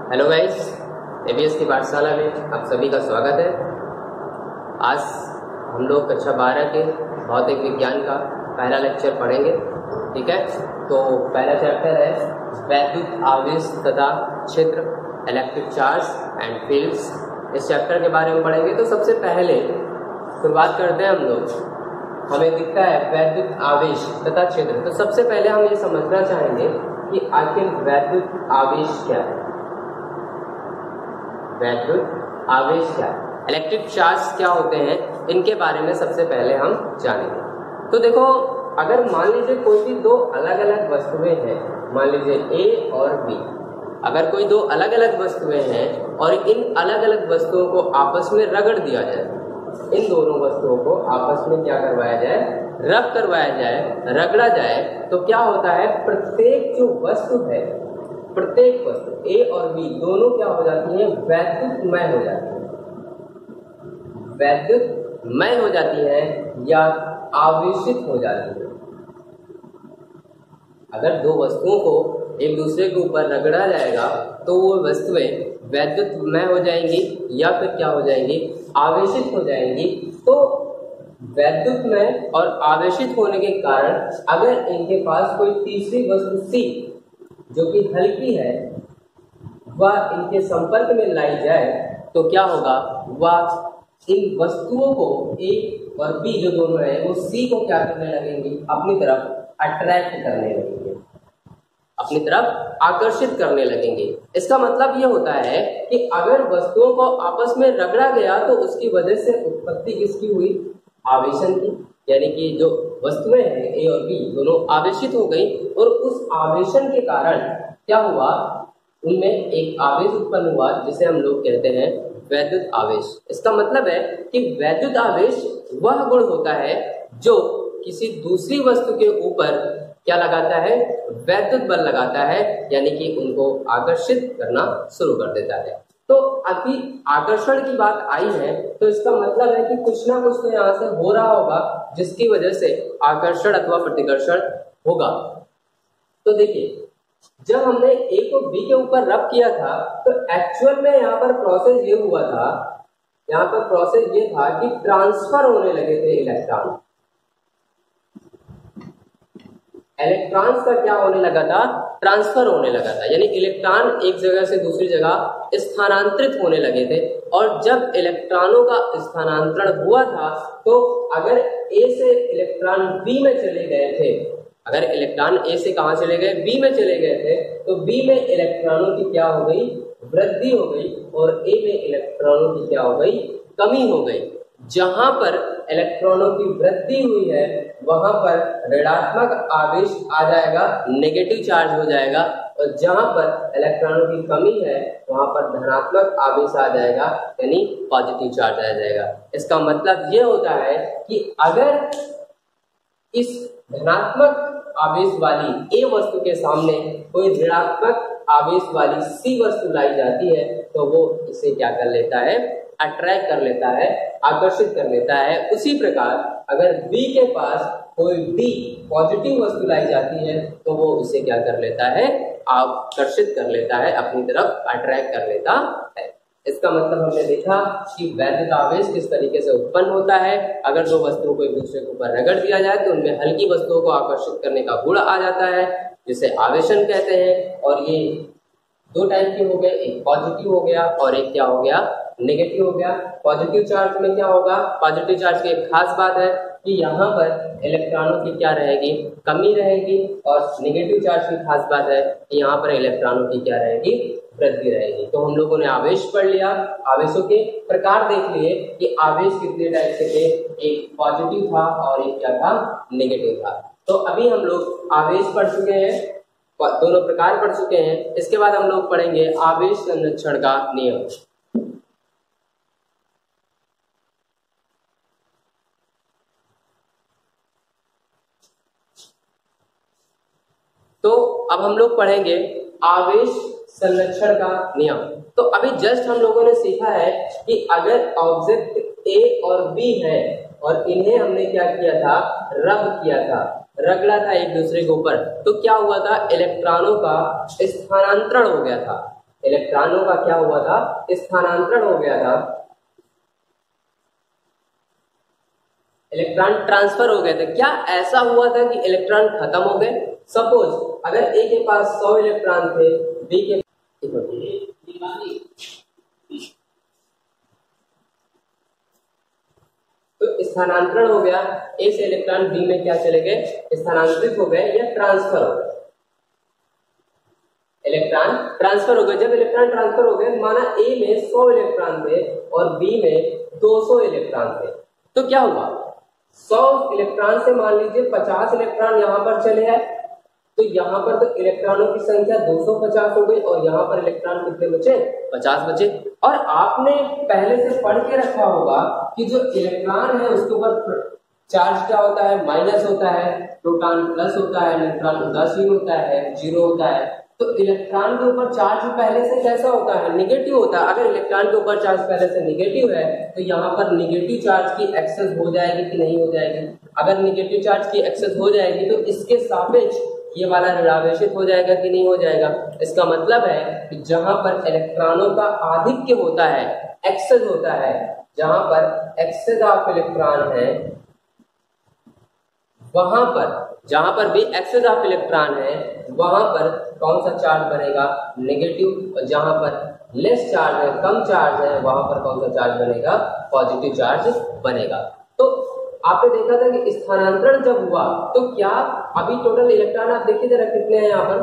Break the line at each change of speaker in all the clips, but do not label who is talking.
Hello guys, ABS की पाठशाला में आप सभी का स्वागत है। आज हम लोग कक्षा 12 के भौतिक विज्ञान का पहला लेक्चर पढ़ेंगे। ठीक है, तो पहला चैप्टर है वैद्युत आवेश तथा क्षेत्र, इलेक्ट्रिक चार्ज एंड फील्ड्स। इस चैप्टर के बारे में पढ़ेंगे। तो सबसे पहले शुरुआत करते हैं हम लोग। हमें दिखता है वैद्युत आवेश तथा क्षेत्र। तो सबसे पहले हम ये समझना चाहेंगे कि आखिर वैद्युत आवेश क्या है। वैद्युत आवेश क्या है, इलेक्ट्रिक चार्ज क्या होते हैं, इनके बारे में सबसे पहले हम जानेंगे। तो देखो, अगर मान लीजिए कोई भी दो अलग अलग वस्तुएं हैं, मान लीजिए ए और बी, अगर कोई दो अलग अलग वस्तुएं हैं और इन अलग अलग वस्तुओं को आपस में रगड़ दिया जाए, इन दोनों वस्तुओं को आपस में क्या करवाया जाए, रब करवाया जाए, रगड़ा जाए, तो क्या होता है, प्रत्येक जो वस्तु है, प्रत्येक वस्तु ए और बी दोनों क्या हो जाती है, वैद्युतमय हो जाती है। वैद्युतमय हो जाती है या आवेशित हो जाती है। अगर दो वस्तुओं को एक दूसरे के ऊपर रगड़ा जाएगा तो वो वस्तुएं वैद्युतमय हो जाएंगी या फिर क्या हो जाएंगी, आवेशित हो जाएंगी। तो वैद्युतमय और आवेशित होने के कारण अगर इनके पास कोई तीसरी वस्तु सी जो कि हल्की है वह इनके संपर्क में लाई जाए तो क्या होगा, वह इन वस्तुओं को ए और बी जो दोनों है वो सी को क्या करने लगेंगी, अपनी तरफ अट्रैक्ट करने लगेंगे, अपनी तरफ आकर्षित करने लगेंगे। इसका मतलब यह होता है कि अगर वस्तुओं को आपस में रगड़ा गया तो उसकी वजह से उत्पत्ति किसकी हुई, आवेशन की। यानी कि जो वस्तुएं हैं ए और बी दोनों आवेशित हो गई और उस आवेशन के कारण क्या हुआ, उनमें एक आवेश उत्पन्न हुआ जिसे हम लोग कहते हैं वैद्युत आवेश। इसका मतलब है कि वैद्युत आवेश वह गुण होता है जो किसी दूसरी वस्तु के ऊपर क्या लगाता है, वैद्युत बल लगाता है, यानी कि उनको आकर्षित करना शुरू कर देता है। तो अभी आकर्षण की बात आई है तो इसका मतलब है कि कुछ ना कुछ तो यहाँ से हो रहा होगा जिसकी वजह से आकर्षण अथवा प्रतिकर्षण होगा। तो देखिए, जब हमने ए को बी के ऊपर रब किया था तो एक्चुअल में यहाँ पर प्रोसेस ये हुआ था, यहाँ पर प्रोसेस ये था कि ट्रांसफर होने लगे थे इलेक्ट्रॉन। इलेक्ट्रॉन्स का क्या होने लगा था, ट्रांसफर होने लगा था, यानी इलेक्ट्रॉन एक जगह से दूसरी जगह स्थानांतरित होने लगे थे। और जब इलेक्ट्रॉनों का स्थानांतरण हुआ था तो अगर ए से इलेक्ट्रॉन बी में चले गए थे, अगर इलेक्ट्रॉन ए से कहां चले गए, बी में चले गए थे, तो बी में इलेक्ट्रॉनों की क्या हो गई, वृद्धि हो गई, और ए में इलेक्ट्रॉनों की क्या हो गई, कमी हो गई। जहां पर इलेक्ट्रॉनों की वृद्धि हुई है वहां पर ऋणात्मक आवेश आ जाएगा, नेगेटिव चार्ज हो जाएगा, और जहां पर इलेक्ट्रॉनों की कमी है वहां पर धनात्मक आवेश आ जाएगा, यानी पॉजिटिव चार्ज आ जाएगा। इसका मतलब यह होता है कि अगर इस धनात्मक आवेश वाली ए वस्तु के सामने कोई ऋणात्मक आवेश वाली सी वस्तु लाई जाती है तो वो इसे क्या कर लेता है, अट्रैक्ट कर लेता है, आकर्षित कर लेता है। उसी प्रकार अगर बी के पास कोई डी पॉजिटिव वस्तु लाई जाती है तो वो उसे क्या कर लेता है, आकर्षित कर लेता है, अपनी तरफ अट्रैक्ट कर लेता है। इसका मतलब हमने देखा कि वैद्युत आवेश किस तरीके से उत्पन्न होता है। अगर दो वस्तुओं को एक दूसरे के ऊपर रगड़ दिया जाए तो उनमें हल्की वस्तुओं को आकर्षित करने का गुण आ जाता है जिसे आवेशन कहते हैं। और ये दो टाइप के हो गए, एक पॉजिटिव हो गया और एक क्या हो गया, नेगेटिव हो गया। पॉजिटिव चार्ज में क्या होगा, पॉजिटिव चार्ज की एक खास बात है कि यहाँ पर इलेक्ट्रॉनों की क्या रहेगी, कमी रहेगी, और नेगेटिव चार्ज की खास बात है कि यहाँ पर इलेक्ट्रॉनों की क्या रहेगी, वृद्धि रहेगी। तो हम लोगों ने आवेश पढ़ लिया, आवेशों के प्रकार देख लिए कि आवेश कितने टाइप के थे, एक पॉजिटिव था और एक क्या था, नेगेटिव था। तो अभी हम लोग आवेश पढ़ चुके हैं, दोनों प्रकार पढ़ चुके हैं। इसके बाद हम लोग पढ़ेंगे आवेश संरक्षण का नियम। तो अब हम लोग पढ़ेंगे आवेश संरक्षण का नियम। तो अभी जस्ट हम लोगों ने सीखा है कि अगर ऑब्जेक्ट ए और बी है और इन्हें हमने क्या किया था, रब किया था, रगड़ा था एक दूसरे के ऊपर, तो क्या हुआ था, इलेक्ट्रॉनों का स्थानांतरण हो गया था। इलेक्ट्रॉनों का क्या हुआ था, स्थानांतरण हो गया था, इलेक्ट्रॉन ट्रांसफर हो गए थे। क्या ऐसा हुआ था कि इलेक्ट्रॉन खत्म हो गए? सपोज अगर ए के पास 100 इलेक्ट्रॉन थे, बी के तो स्थानांतरण हो गया, ए से इलेक्ट्रॉन बी में क्या चले गए, स्थानांतरित हो गए या ट्रांसफर हो गए, इलेक्ट्रॉन ट्रांसफर हो गए। जब इलेक्ट्रॉन ट्रांसफर हो गए, माना ए में 100 इलेक्ट्रॉन थे और बी में 200 इलेक्ट्रॉन थे, तो क्या हुआ, 100 इलेक्ट्रॉन से मान लीजिए 50 इलेक्ट्रॉन यहां पर चले आए, तो यहां पर तो इलेक्ट्रॉनों की संख्या 250 हो गई और यहां पर इलेक्ट्रॉन कितने बचे, 50 बचे। और आपने पहले से पढ़ के रखा होगा कि जो इलेक्ट्रॉन है उसके ऊपर चार्ज क्या होता है, माइनस होता है, प्रोटॉन प्लस होता है, इलेक्ट्रॉन उदासीन होता है, जीरो होता है। तो इलेक्ट्रॉन के ऊपर चार्ज पहले से कैसा होता है, निगेटिव होता है। अगर इलेक्ट्रॉन के ऊपर चार्ज पहले से निगेटिव है तो यहाँ पर निगेटिव चार्ज की एक्सेस हो जाएगी कि नहीं हो जाएगी? अगर निगेटिव चार्ज की एक्सेस हो जाएगी तो इसके सापेक्ष ये वाला ऋणावेशित हो जाएगा कि नहीं हो जाएगा? इसका मतलब है कि जहां पर इलेक्ट्रॉनों का आधिक्य होता है, एक्सेस होता है, जहां पर एक्सेस ऑफ इलेक्ट्रॉन है, वहां पर जहां पर भी एक्सेस ऑफ इलेक्ट्रॉन है वहां पर कौन सा चार्ज बनेगा, नेगेटिव। और जहां पर लेस चार्ज है, कम चार्ज है, वहां पर कौन सा चार्ज बनेगा, पॉजिटिव चार्ज बनेगा। तो आपने देखा था कि स्थानांतरण जब हुआ तो क्या अभी टोटल इलेक्ट्रॉन आप देखिए जरा कितने हैं, यहाँ पर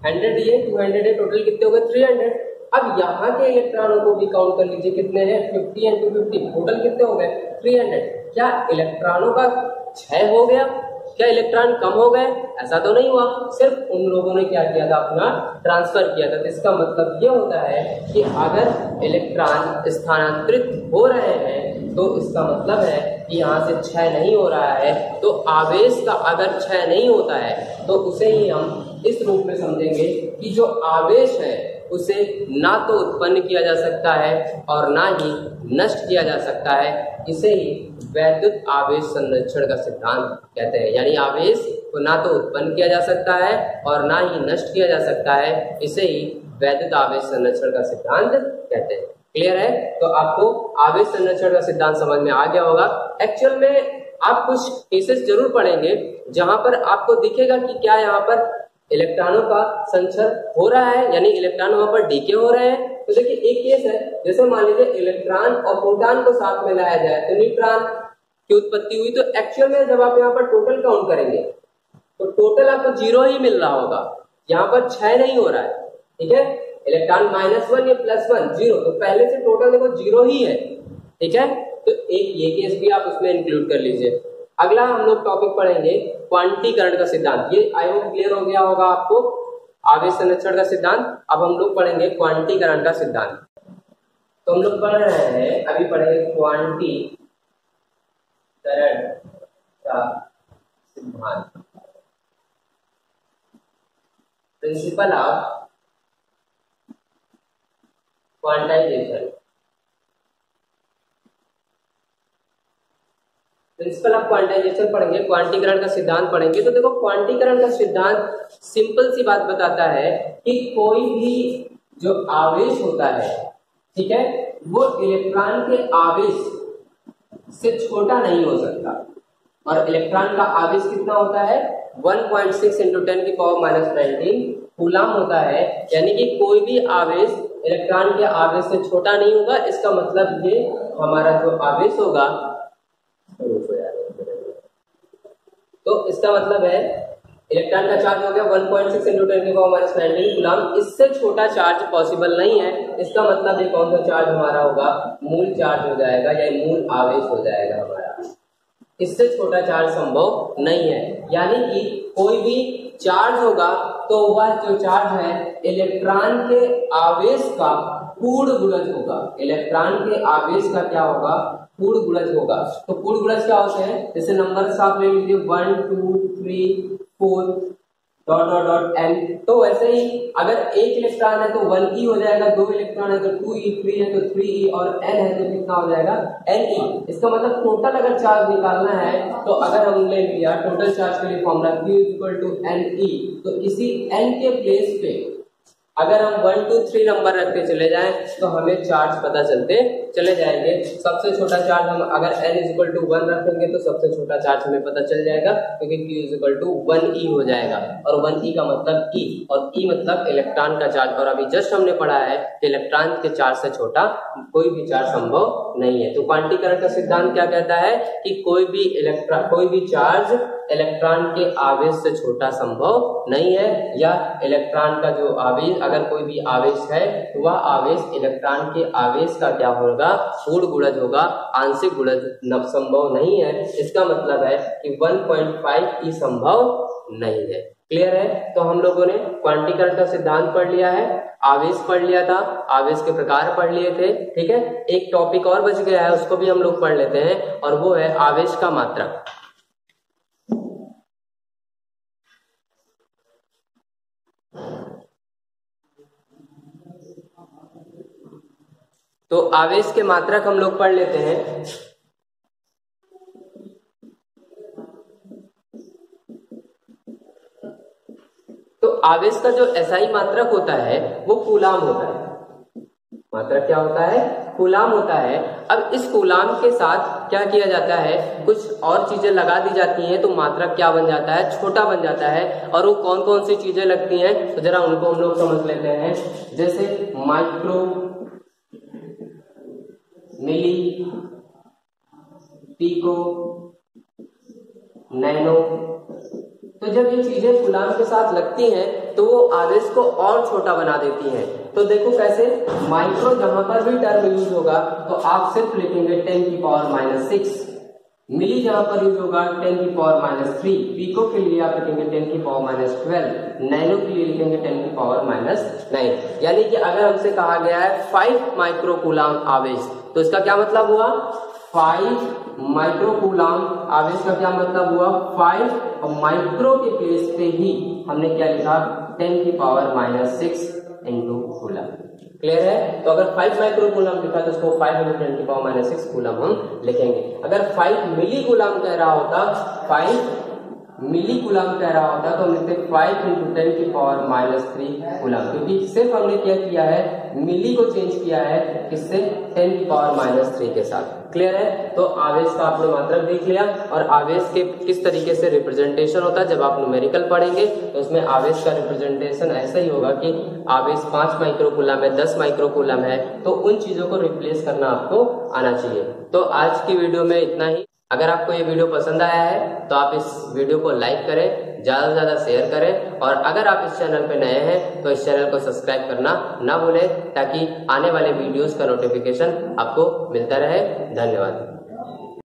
100 ये 200 है, टोटल कितने हो गए 300। अब यहाँ के इलेक्ट्रॉनों को भी काउंट कर लीजिए कितने हैं, 50 × 50, टोटल कितने हो गए 300। क्या इलेक्ट्रॉनों का क्षय हो गया, क्या इलेक्ट्रॉन कम हो गए? ऐसा तो नहीं हुआ, सिर्फ उन लोगों ने क्या किया था, अपना ट्रांसफर किया था। तो इसका मतलब ये होता है कि अगर इलेक्ट्रॉन स्थानांतरित हो रहे हैं तो इसका मतलब है कि यहाँ से क्षय नहीं हो रहा है। तो आवेश का अगर क्षय नहीं होता है तो उसे ही हम इस रूप में समझेंगे कि जो आवेश है उसे ना तो उत्पन्न किया जा सकता है और ना ही नष्ट किया जा सकता है। इसे ही वैद्युत आवेश संरक्षण का सिद्धांत कहते हैं। यानी आवेश को ना तो उत्पन्न किया जा सकता है और ना ही नष्ट किया जा सकता है, इसे ही वैद्युत आवेश संरक्षण का सिद्धांत कहते हैं। क्लियर है? तो आपको आवेश संरक्षण का सिद्धांत समझ में आ गया होगा। एक्चुअल में आप कुछ केसेस जरूर पढ़ेंगे जहां पर आपको दिखेगा कि क्या यहाँ पर इलेक्ट्रॉनों का संचरण हो रहा है, यानी इलेक्ट्रॉन वहां पर डीके हो रहे हैं। तो देखिए एक केस है, जैसे मान लीजिए इलेक्ट्रॉन और प्रोटॉन को साथ में लाया जाए तो न्यूट्रॉन की उत्पत्ति हुई। तो एक्चुअल में जब आप यहाँ पर टोटल काउंट करेंगे तो टोटल आपको 0 ही मिल रहा होगा, यहाँ पर क्षय नहीं हो रहा है। ठीक है, इलेक्ट्रॉन -1 या +1 0, तो पहले से टोटल देखो 0 ही है। ठीक है, तो एक ये केस भी आप उसमें इंक्लूड कर लीजिए। अगला हम लोग टॉपिक पढ़ेंगे क्वांटीकरण का सिद्धांत। ये आई होप क्लियर हो गया होगा आपको, आवेश संरक्षण का सिद्धांत। अब हम लोग पढ़ेंगे क्वांटीकरण का सिद्धांत। तो हम लोग पढ़ रहे हैं, अभी पढ़ेंगे क्वांटीकरण का सिद्धांत, principle of quantization. Principle of quantization पढ़ेंगे, क्वांटीकरण का सिद्धांत पढ़ेंगे। तो देखो क्वांटीकरण का सिद्धांत सिंपल सी बात बताता है कि कोई भी जो आवेश होता है, ठीक है, वो इलेक्ट्रॉन के आवेश से छोटा नहीं हो सकता। और इलेक्ट्रॉन का आवेश कितना होता है, 1.6 × 10⁻⁻19 कूलम होता है। यानी कि कोई भी आवेश इलेक्ट्रॉन के आवेश से छोटा नहीं होगा। इसका मतलब ये हमारा जो आवेश होगा, तो इसका मतलब है इलेक्ट्रॉन का चार्ज हो गया 1.6 × 10⁻⁻19 कूलम। इससे छोटा चार्ज पॉसिबल नहीं है। इसका मतलब ये कौन सा चार्ज हमारा होगा, मूल चार्ज हो जाएगा या मूल आवेश हो जाएगा हमारा। इससे छोटा चार्ज संभव नहीं है। यानी कि कोई भी चार्ज होगा तो वह जो चार्ज है इलेक्ट्रॉन के आवेश का पूर्ण गुणज होगा। इलेक्ट्रॉन के आवेश का क्या होगा, पूर्ण गुणज होगा। तो पूर्ण गुणज क्या होते हैं, जैसे नंबर आप ले लीजिए 1 2 3 4 ... n। तो वैसे ही अगर एक इलेक्ट्रॉन है तो 1e हो जाएगा, 2 इलेक्ट्रॉन है तो 2e, 3 है तो 3e और n है तो कितना हो जाएगा ne। इसका मतलब टोटल अगर चार्ज निकालना है तो अगर हम ले लिया टोटल चार्ज के लिए फॉर्मूला Q = ne, तो इसी n के प्लेस पे अगर हम 1 2 3 नंबर रखते चले जाएं तो हमें चार्ज पता चलते चले जाएंगे। सबसे छोटा चार्ज हम अगर n इक्वल टू 1 रखेंगे तो सबसे छोटा चार्ज हमें पता चल जाएगा, क्योंकि q इक्वल टू 1e हो जाएगा, और 1e का मतलब e, और e मतलब इलेक्ट्रॉन का चार्ज। और अभी जस्ट हमने पढ़ा है कि इलेक्ट्रॉन के चार्ज से छोटा कोई भी चार्ज संभव नहीं है। तो क्वांटीकरण का सिद्धांत क्या कहता है कि कोई भी चार्ज इलेक्ट्रॉन के आवेश से छोटा संभव नहीं है, या इलेक्ट्रॉन का जो आवेश, अगर कोई भी आवेश है तो वह आवेश इलेक्ट्रॉन के आवेश का क्या होगा, पूर्ण गुणज होगा, आंशिक गुणज संभव नहीं है। इसका मतलब है कि 1.5 संभव नहीं है। क्लियर है? तो हम लोगों ने क्वांटीकरण का सिद्धांत पढ़ लिया है, आवेश पढ़ लिया था, आवेश के प्रकार पढ़ लिए थे। ठीक है, एक टॉपिक और बच गया है, उसको भी हम लोग पढ़ लेते हैं, और वो है आवेश का मात्रक। तो आवेश के मात्रक हम लोग पढ़ लेते हैं। तो आवेश का जो एसआई मात्रक होता है वो कूलाम होता है। मात्रक क्या होता है? कूलाम होता है। अब इस कूलाम के साथ क्या किया जाता है, कुछ और चीजें लगा दी जाती हैं, तो मात्रक क्या बन जाता है, छोटा बन जाता है। और वो कौन कौन सी चीजें लगती हैं, तो जरा उनको हम लोग समझ लेते हैं। जैसे माइक्रो, मिली, पिको, नैनो। तो जब ये चीजें कूलाम के साथ लगती हैं तो वो आवेश को और छोटा बना देती हैं। तो देखो कैसे, माइक्रो जहां पर भी टर्म यूज होगा तो आप सिर्फ लिखेंगे 10⁻⁻⁻⁶। मिली जहां पर यूज होगा 10⁻⁻3। पिको के लिए आप लिखेंगे 10⁻12। नैनो के लिए लिखेंगे 10⁻⁹। यानी कि अगर हमसे कहा गया है 5 माइक्रो कूलाम आवेश, तो इसका क्या मतलब हुआ, 5 माइक्रो कूलाम आवेश का क्या मतलब हुआ 5, और माइक्रो के प्लेस पे ही हमने क्या लिखा 10⁻⁻⁶ इंटू कूलाम। क्लियर है? तो अगर 5 माइक्रो कूलाम लिखा तो उसको 5 into 10⁻⁶ कूलाम हम लिखेंगे। अगर 5 मिली कूलाम कह रहा होता, 5 मिली कूलाम कह रहा होता तो हम लिखते 5 into 10⁻³ कूलाम, क्योंकि सिर्फ हमने क्या किया है, मिली को चेंज किया है किससे, 10⁻³ के साथ। क्लियर है? तो आवेश का आपने मात्रक देख लिया, और आवेश के किस तरीके से रिप्रेजेंटेशन होता है। जब आप न्यूमेरिकल पढ़ेंगे तो उसमें आवेश का रिप्रेजेंटेशन ऐसा ही होगा कि आवेश 5 माइक्रो कूलाम है, 10 माइक्रो कूलाम है, तो उन चीजों को रिप्लेस करना आपको आना चाहिए। तो आज की वीडियो में इतना ही। अगर आपको ये वीडियो पसंद आया है तो आप इस वीडियो को लाइक करें, ज्यादा से ज्यादा शेयर करें, और अगर आप इस चैनल पे नए हैं तो इस चैनल को सब्सक्राइब करना ना भूलें, ताकि आने वाले वीडियोस का नोटिफिकेशन आपको मिलता रहे। धन्यवाद।